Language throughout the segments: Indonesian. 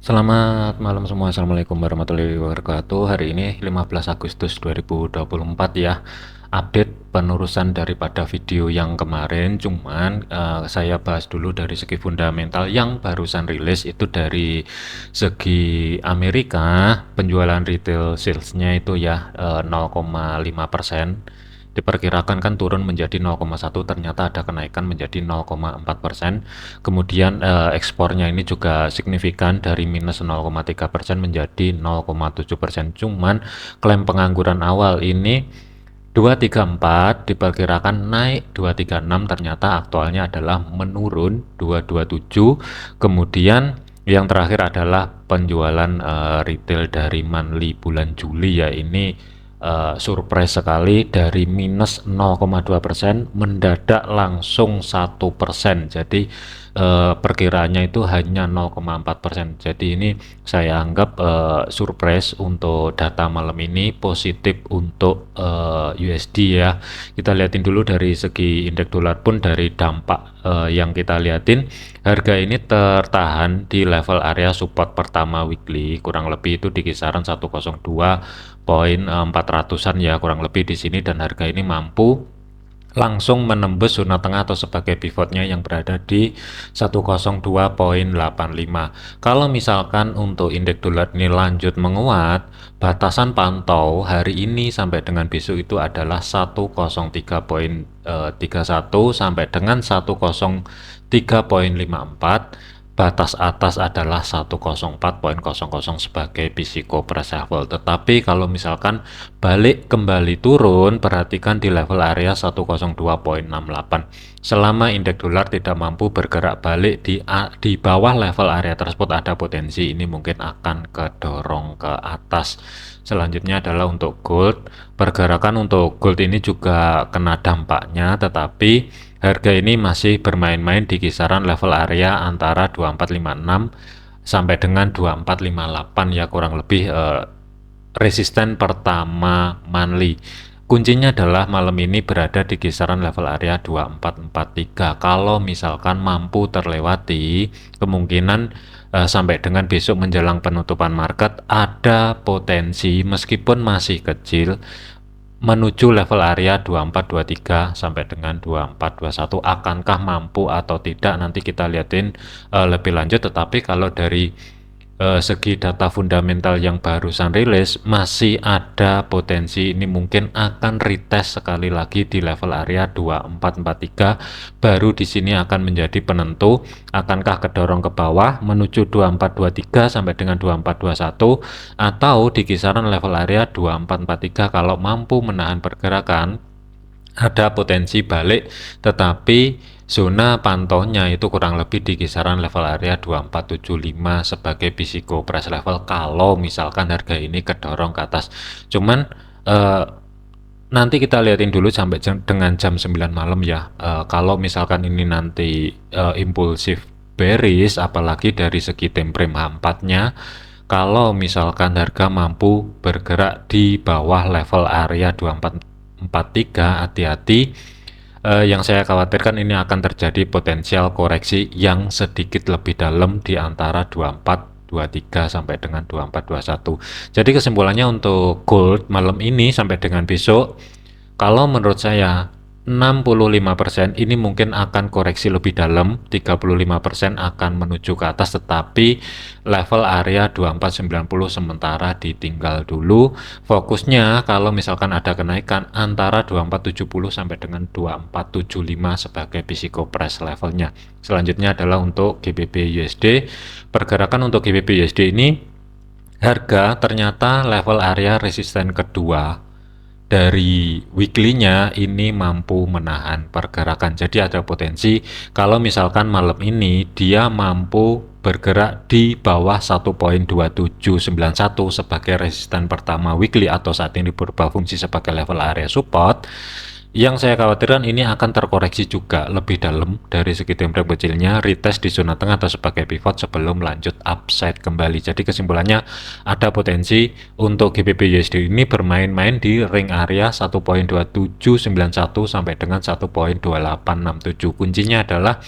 Selamat malam semua. Assalamualaikum warahmatullahi wabarakatuh. Hari ini 15 Agustus 2024 ya. Update penerusan daripada video yang kemarin. Cuman saya bahas dulu dari segi fundamental yang barusan rilis itu dari segi Amerika. Penjualan retail salesnya itu ya 0,5%. Diperkirakan kan turun menjadi 0,1, ternyata ada kenaikan menjadi 0,4%. Kemudian ekspornya ini juga signifikan dari minus 0,3% menjadi 0,7%. Cuman klaim pengangguran awal ini 234 diperkirakan naik 236, ternyata aktualnya adalah menurun 227. Kemudian yang terakhir adalah penjualan retail dari monthly bulan Juli ya, ini surprise sekali, dari minus 0,2% mendadak langsung 1%. Jadi perkiraannya itu hanya 0,4%. Jadi ini saya anggap surprise untuk data malam ini, positif untuk USD ya. Kita lihatin dulu dari segi indeks dolar pun, dari dampak yang kita lihatin, harga ini tertahan di level area support pertama weekly, kurang lebih itu di kisaran 102.400-an ya, kurang lebih di sini, dan harga ini mampu langsung menembus zona tengah atau sebagai pivotnya yang berada di 102.85. Kalau misalkan untuk indeks dolar ini lanjut menguat, batasan pantau hari ini sampai dengan besok itu adalah 103.31 sampai dengan 103.54. Batas atas adalah 104.00 sebagai psiko price level. Tetapi kalau misalkan balik kembali turun, perhatikan di level area 102.68. Selama indeks dolar tidak mampu bergerak balik di bawah level area tersebut, ada potensi ini mungkin akan kedorong ke atas. Selanjutnya adalah untuk gold. Pergerakan untuk gold ini juga kena dampaknya, tetapi harga ini masih bermain-main di kisaran level area antara 2456 sampai dengan 2458 ya, kurang lebih resisten pertama monthly. Kuncinya adalah malam ini berada di kisaran level area 2443. Kalau misalkan mampu terlewati, kemungkinan sampai dengan besok menjelang penutupan market ada potensi, meskipun masih kecil, menuju level area 2423 sampai dengan 2421. Akankah mampu atau tidak, nanti kita lihatin lebih lanjut. Tetapi kalau dari segi data fundamental yang barusan rilis, masih ada potensi ini mungkin akan retest sekali lagi di level area 2443. Baru di sini akan menjadi penentu, akankah kedorong ke bawah menuju 2423 sampai dengan 2421, atau di kisaran level area 2443. Kalau mampu menahan pergerakan, ada potensi balik, tetapi zona pantaunya itu kurang lebih di kisaran level area 2475 sebagai psiko price level kalau misalkan harga ini kedorong ke atas. Cuman nanti kita lihatin dulu sampai dengan jam 9 malam ya. Kalau misalkan ini nanti impulsif bearish, apalagi dari segi time frame H4-nya, kalau misalkan harga mampu bergerak di bawah level area 2443, hati-hati. Yang saya khawatirkan ini akan terjadi potensial koreksi yang sedikit lebih dalam di antara 2423 sampai dengan 2421. Jadi kesimpulannya untuk gold malam ini sampai dengan besok, kalau menurut saya 65% ini mungkin akan koreksi lebih dalam, 35% akan menuju ke atas, tetapi level area 2490 sementara ditinggal dulu. Fokusnya kalau misalkan ada kenaikan antara 2470 sampai dengan 2475 sebagai psiko price levelnya. Selanjutnya adalah untuk GBP USD. Pergerakan untuk GBP USD ini, harga ternyata level area resisten kedua dari weekly-nya ini mampu menahan pergerakan. Jadi ada potensi kalau misalkan malam ini dia mampu bergerak di bawah 1.2791 sebagai resisten pertama weekly, atau saat ini berubah fungsi sebagai level area support. Yang saya khawatirkan ini akan terkoreksi juga lebih dalam dari segi time frame kecilnya, retest di zona tengah atau sebagai pivot sebelum lanjut upside kembali. Jadi kesimpulannya ada potensi untuk GBP USD ini bermain-main di ring area 1.2791 sampai dengan 1.2867. Kuncinya adalah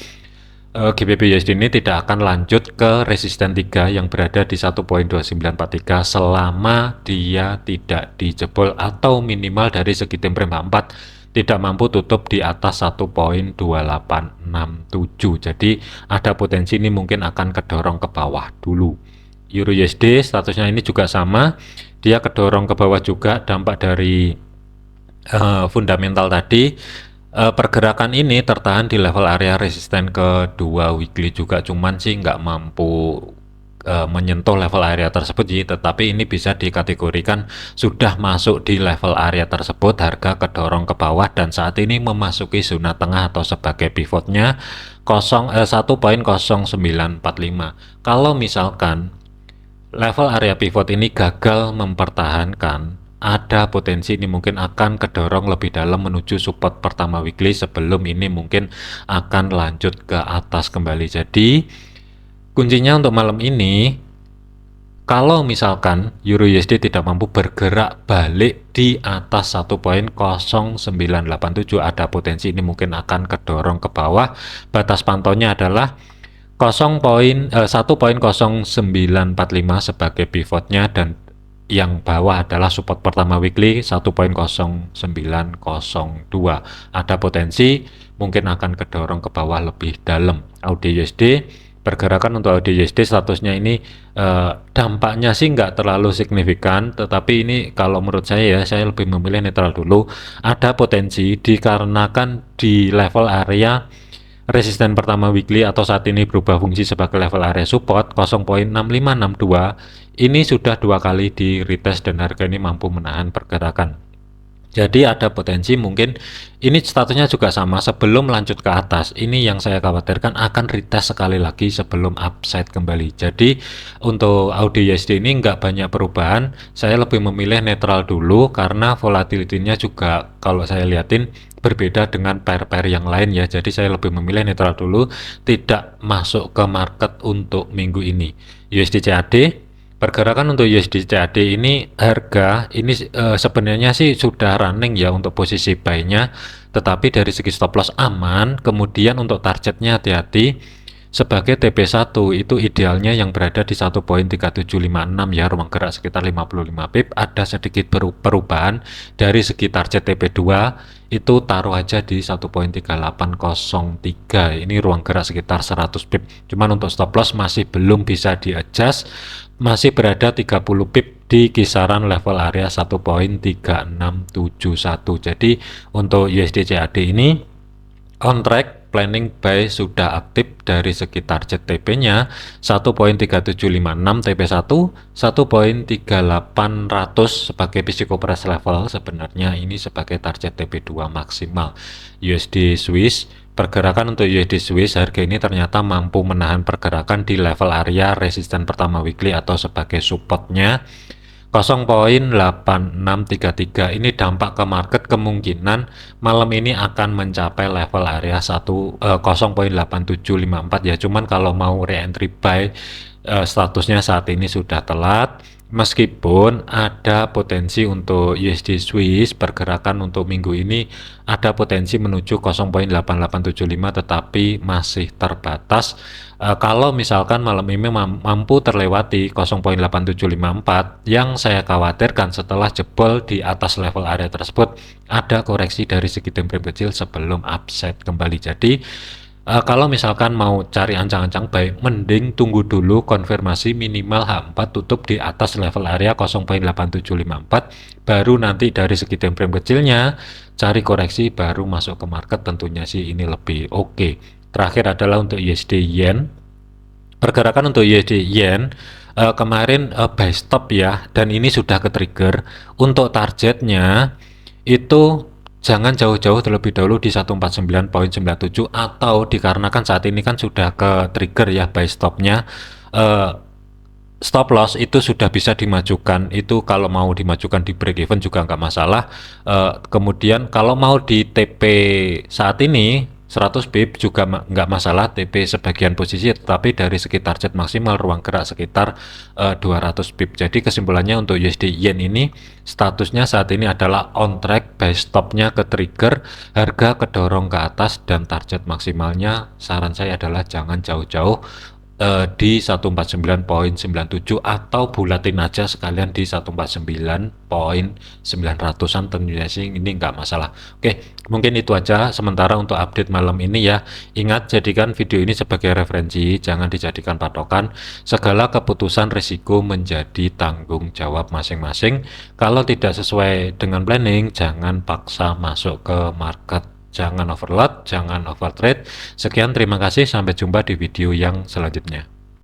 GBP USD ini tidak akan lanjut ke resisten 3 yang berada di 1.2943 selama dia tidak dijebol atau minimal dari segi time frame H4 tidak mampu tutup di atas 1.2867. Jadi ada potensi ini mungkin akan kedorong ke bawah dulu. Euro USD statusnya ini juga sama, dia kedorong ke bawah juga dampak dari fundamental tadi. Pergerakan ini tertahan di level area resisten kedua weekly juga, cuman sih nggak mampu menyentuh level area tersebut sih, tetapi ini bisa dikategorikan sudah masuk di level area tersebut, harga kedorong ke bawah dan saat ini memasuki zona tengah atau sebagai pivotnya 1.0945. Kalau misalkan level area pivot ini gagal mempertahankan, ada potensi ini mungkin akan kedorong lebih dalam menuju support pertama weekly sebelum ini mungkin akan lanjut ke atas kembali. Jadi kuncinya untuk malam ini, kalau misalkan Euro USD tidak mampu bergerak balik di atas 1.0987, ada potensi ini mungkin akan kedorong ke bawah. Batas pantaunya adalah 1.0945 sebagai pivotnya dan yang bawah adalah support pertama weekly 1.0902. Ada potensi mungkin akan kedorong ke bawah lebih dalam. AUD USD, pergerakan untuk AUD USD statusnya ini dampaknya sih nggak terlalu signifikan, tetapi ini kalau menurut saya saya lebih memilih netral dulu. Ada potensi dikarenakan di level area resisten pertama weekly atau saat ini berubah fungsi sebagai level area support 0.6562 ini sudah 2 kali di retest dan harga ini mampu menahan pergerakan. Jadi ada potensi mungkin ini statusnya juga sama sebelum lanjut ke atas. Ini yang saya khawatirkan akan retest sekali lagi sebelum upside kembali. Jadi untuk AUD USD ini nggak banyak perubahan. Saya lebih memilih netral dulu karena volatility-nya juga kalau saya liatin berbeda dengan pair-pair yang lain ya. Jadi saya lebih memilih netral dulu, tidak masuk ke market untuk minggu ini. USD CAD, pergerakan untuk USD CAD ini harga ini sebenarnya sih sudah running ya untuk posisi buy-nya, tetapi dari segi stop loss aman. Kemudian untuk targetnya hati-hati, sebagai TP1 itu idealnya yang berada di 1.3756 ya, ruang gerak sekitar 55 pip. Ada sedikit perubahan dari segi target TP2 itu taruh aja di 1.3803. Ini ruang gerak sekitar 100 pip. Cuman untuk stop loss masih belum bisa di adjust, masih berada 30 pip di kisaran level area 1.3671. Jadi untuk USD CAD ini on track, planning buy sudah aktif dari segi target TP-nya 1.3756 TP1, 1.3800 sebagai physical price level. Sebenarnya ini sebagai target TP2 maksimal. USD Swiss, pergerakan untuk USD Swiss harga ini ternyata mampu menahan pergerakan di level area resisten pertama weekly atau sebagai supportnya 0.8633. Ini dampak ke market kemungkinan malam ini akan mencapai level area 0.8754 ya. Cuman kalau mau re-entry buy statusnya saat ini sudah telat. Meskipun ada potensi untuk USD Swiss pergerakan untuk minggu ini ada potensi menuju 0.8875 tetapi masih terbatas. Kalau misalkan malam ini mampu terlewati 0.8754, yang saya khawatirkan setelah jebol di atas level area tersebut ada koreksi dari segi time frame kecil sebelum upside kembali. Jadi kalau misalkan mau cari ancang-ancang baik, mending tunggu dulu konfirmasi minimal H4 tutup di atas level area 0.8754, baru nanti dari segi time frame kecilnya cari koreksi baru masuk ke market. Tentunya sih ini lebih oke. Terakhir adalah untuk USD Yen. Pergerakan untuk USD Yen kemarin buy stop ya, dan ini sudah ke trigger. Untuk targetnya itu jangan jauh-jauh terlebih dahulu di 149.97 atau dikarenakan saat ini kan sudah ke trigger ya buy stopnya, stop loss itu sudah bisa dimajukan. Itu kalau mau dimajukan di break even juga nggak masalah. Kemudian kalau mau di TP saat ini 100 pip juga nggak masalah TP sebagian posisi, tetapi dari segi target maksimal ruang gerak sekitar 200 pip. Jadi kesimpulannya untuk USD Yen ini statusnya saat ini adalah on track, buy stopnya ke trigger, harga kedorong ke atas, dan target maksimalnya saran saya adalah jangan jauh-jauh di 149.97 atau bulatin aja sekalian di 149.900an, tentunya sih ini nggak masalah. Oke, mungkin itu aja sementara untuk update malam ini ya. Ingat, jadikan video ini sebagai referensi, jangan dijadikan patokan. Segala keputusan risiko menjadi tanggung jawab masing-masing. Kalau tidak sesuai dengan planning, jangan paksa masuk ke market. Jangan overload, jangan overtrade. Sekian, terima kasih, sampai jumpa di video yang selanjutnya.